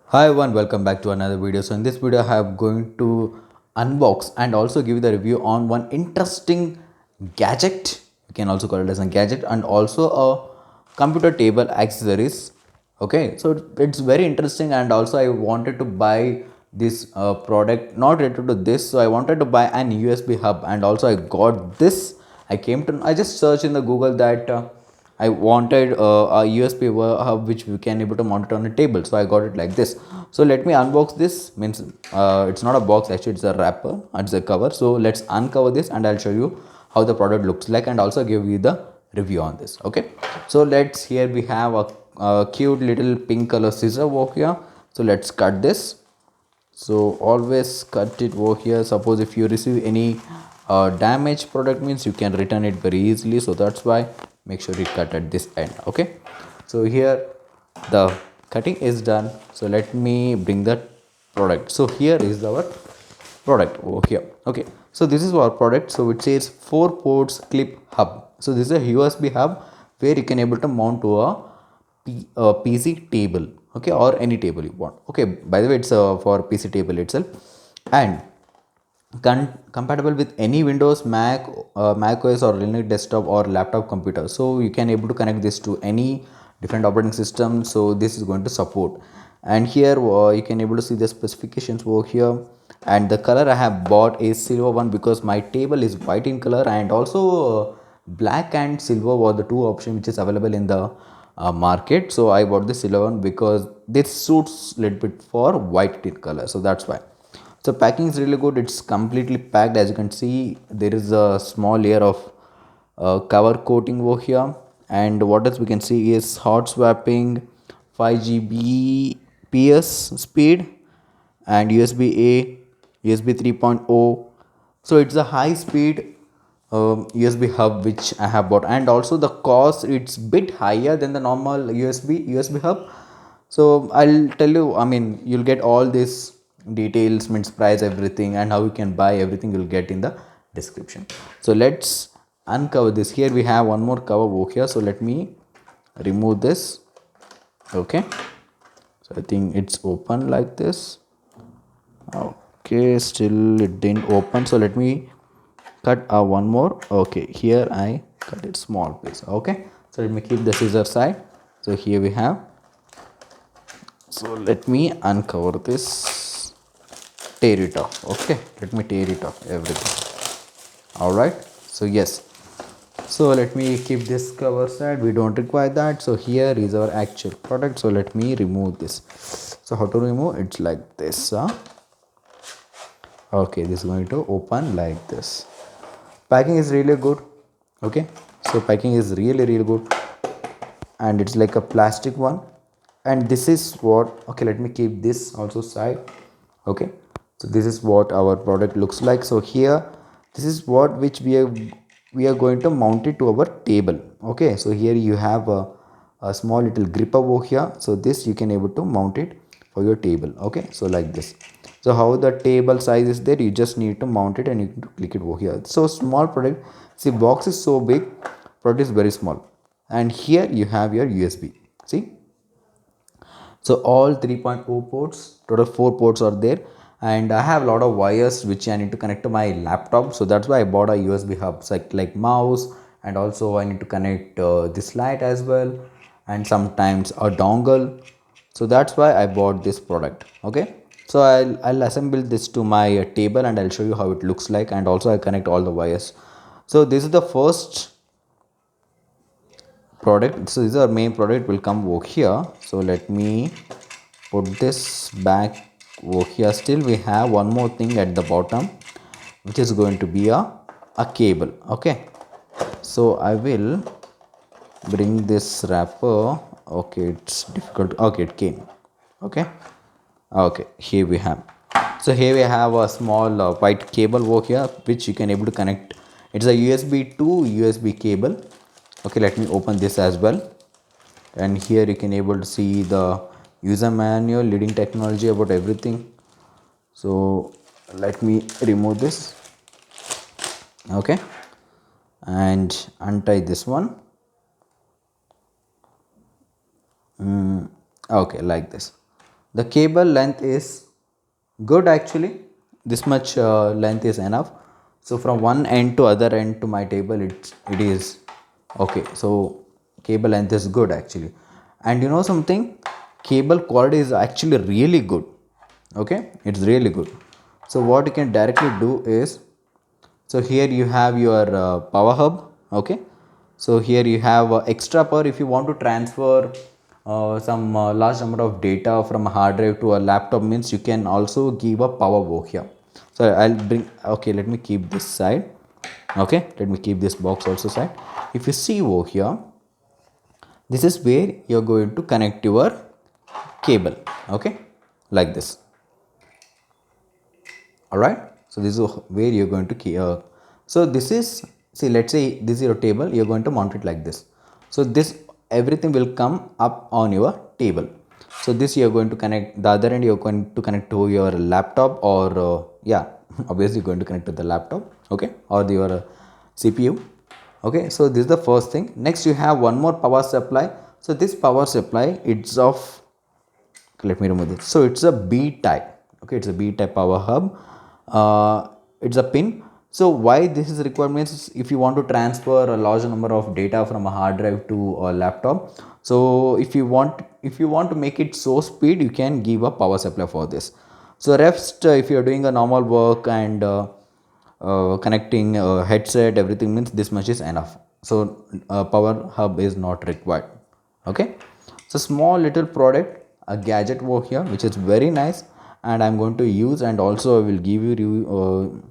Hi everyone, welcome back to another video. So in this video I am going to unbox and also give the review on one interesting gadget. You can also call it as a gadget, and also a computer table accessories. Okay, so it's very interesting, and also I wanted to buy this product not related to this. So I wanted to buy an USB hub, and also I got this. I just searched in the Google that I wanted a USB hub which we can able to mount it on a table. So I got it like this. So let me unbox this. Means it's not a box, actually it's a wrapper. It's a cover. So let's uncover this and I'll show you how the product looks like and also give you the review on this. Okay. So here we have a cute little pink color scissor over here. So let's cut this. So always cut it over here. Suppose if you receive any damaged product, means you can return it very easily. So that's why make sure you cut at this end. Okay, so here the cutting is done. So let me bring the product. So here is our product over here. Okay, so this is our product. So it says 4 ports clip hub. So this is a USB hub where you can able to mount to a PC table, okay, or any table you want. Okay, by the way, it's for PC table itself, and compatible with any Windows, Mac OS or Linux desktop or laptop computer. So you can able to connect this to any different operating system. So this is going to support, and here you can able to see the specifications over here. And the color I have bought is silver one because my table is white in color, and also black and silver were the two options which is available in the market. So I bought the silver one because this suits little bit for white in color, so that's why. So packing is really good. It's completely packed. As you can see, there is a small layer of cover coating over here. And what else we can see is hot swapping, 5 Gbps speed, and USB A, USB 3.0. So it's a high speed USB hub which I have bought, and also the cost it's bit higher than the normal USB hub. So I'll tell you, I mean, you'll get all this details, means price, everything, and how you can buy everything you'll get in the description. So let's uncover this. Here we have one more cover over here. So let me remove this. Okay. So I think it's open like this. Okay, still it didn't open. So let me cut one more. Okay, here I cut it small piece. Okay, so let me keep the scissor side. So here we have. So let me uncover this, tear it off. Okay, let me tear it off everything. All right, so yes, so let me keep this cover side, we don't require that. So here is our actual product. So let me remove this. So how to remove? It's like this. Okay, this is going to open like this. Packing is really good. Okay, so packing is really good, and it's like a plastic one. And this is what, okay, let me keep this also side. Okay, so this is what our product looks like. So here, this is what which we are going to mount it to our table. Okay, so here you have a small little grip over here. So this you can able to mount it for your table. Okay, so like this. So how the table size is there, you just need to mount it and you can click it over here. So small product. See, box is so big, product is very small, and here you have your USB. See, so all 3.0 ports, total 4 ports are there, and I have a lot of wires which I need to connect to my laptop. So that's why I bought a USB hub, like mouse, and also I need to connect this light as well, and sometimes a dongle. So that's why I bought this product. Okay, so I'll assemble this to my table and I'll show you how it looks like, and also I connect all the wires. So this is the first product. So this is our main product, will come over here. So let me put this back over here. Still we have one more thing at the bottom, which is going to be a cable. Okay, so I will bring this wrapper. Okay, it's difficult. Okay, it came. Okay, okay, here we have. So here we have a small white cable over here which you can able to connect. It's a USB to USB cable. Okay, let me open this as well, and here you can able to see the user manual, leading technology, about everything. So let me remove this. Okay, and untie this one. Okay, like this. The cable length is good actually. This much length is enough. So from one end to other end to my table, it is okay. So cable length is good actually. And you know something, cable quality is actually really good. Okay, it's really good. So what you can directly do is, so here you have your power hub. Okay, so here you have extra power if you want to transfer some large number of data from a hard drive to a laptop, means you can also give a power over here. So I'll bring, okay, let me keep this side. Okay, let me keep this box also side. If you see over here, this is where you're going to connect your cable. Okay, like this. All right, so this is where you're going to keep so this is, see, let's say this is your table, you're going to mount it like this. So this, everything will come up on your table. So this you're going to connect, the other end you're going to connect to your laptop, or yeah, obviously you're going to connect to the laptop. Okay, or your CPU. Okay, so this is the first thing. Next you have one more power supply. So this power supply, it's of, let me remove this. So it's a B type. Okay, it's a B type power hub. It's a pin. So why this is required means, if you want to transfer a large number of data from a hard drive to a laptop, so if you want to make it so speed, you can give a power supply for this. So rest, if you are doing a normal work and connecting headset, everything, means this much is enough. So power hub is not required. Okay, so small little product, a gadget over here, which is very nice, and I'm going to use, and also I will give you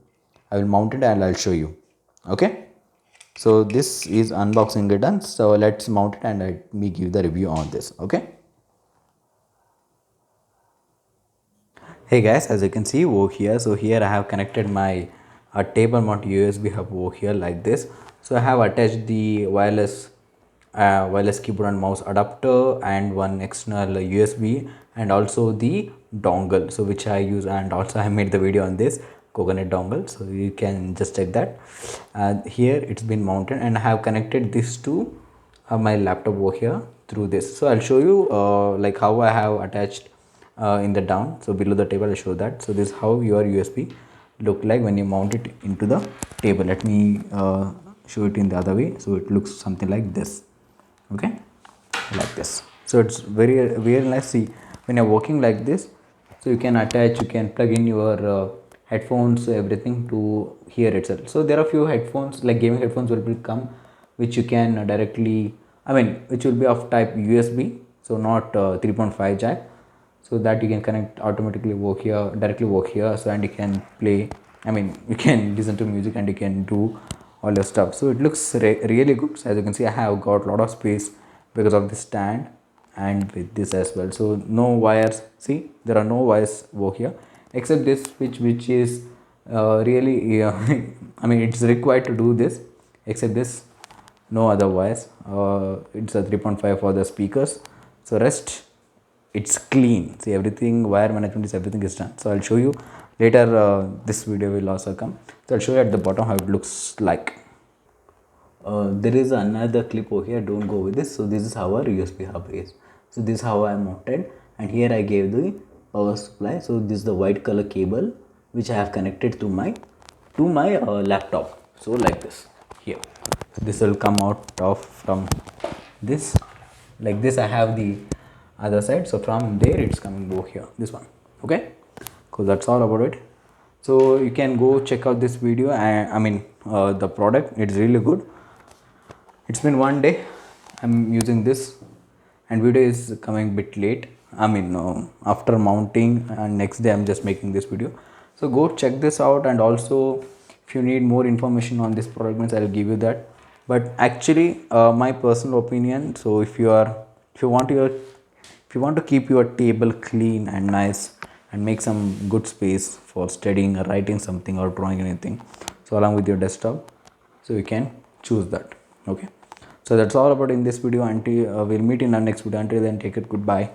I will mount it and I'll show you. Okay, so this is unboxing it done. So let's mount it and let me give the review on this. Okay, hey guys, as you can see over here, so here I have connected my table mount USB hub over here like this. So I have attached the wireless keyboard and mouse adapter and one external USB, and also the dongle, so which I use, and also I made the video on this coconut dongle, so you can just check that. Here it's been mounted, and I have connected this to my laptop over here through this. So I'll show you like how I have attached in the down, so below the table I'll show that. So this is how your USB look like when you mount it into the table. Let me show it in the other way. So it looks something like this. Okay, like this. So it's very nice. See, when you're working like this, so you can attach, you can plug in your headphones, everything to here itself. So there are few headphones, like gaming headphones will come, which you can directly, I mean, which will be of type USB, so not 3.5 jack, so that you can connect automatically work here, directly work here. So and you can play, I mean, you can listen to music and you can do all your stuff. So it looks really good. So as you can see, I have got a lot of space because of this stand and with this as well. So no wires, see, there are no wires over here except this switch, which is really I mean, it's required to do this. Except this, no other wires. It's a 3.5 for the speakers. So rest, it's clean. See, everything, wire management is, everything is done. So I'll show you later. This video will also come, so I'll show you at the bottom how it looks like. There is another clip over here, don't go with this. So this is how our USB hub is. So this is how I mounted, and here I gave the power supply. So this is the white color cable which I have connected to my laptop. So like this here, so this will come out of from this like this. I have the other side, so from there it's coming over here, this one. Okay, cool, that's all about it. So you can go check out this video. I mean the product, it's really good. It's been one day I'm using this, and video is coming a bit late. I mean after mounting, and next day I'm just making this video. So go check this out, and also if you need more information on this product, means I'll give you that. But actually my personal opinion, so if you want to keep your table clean and nice and make some good space for studying or writing something or drawing anything, so along with your desktop, so you can choose that. Okay, so that's all about in this video. Until we'll meet in our next video. Until then, take it, goodbye.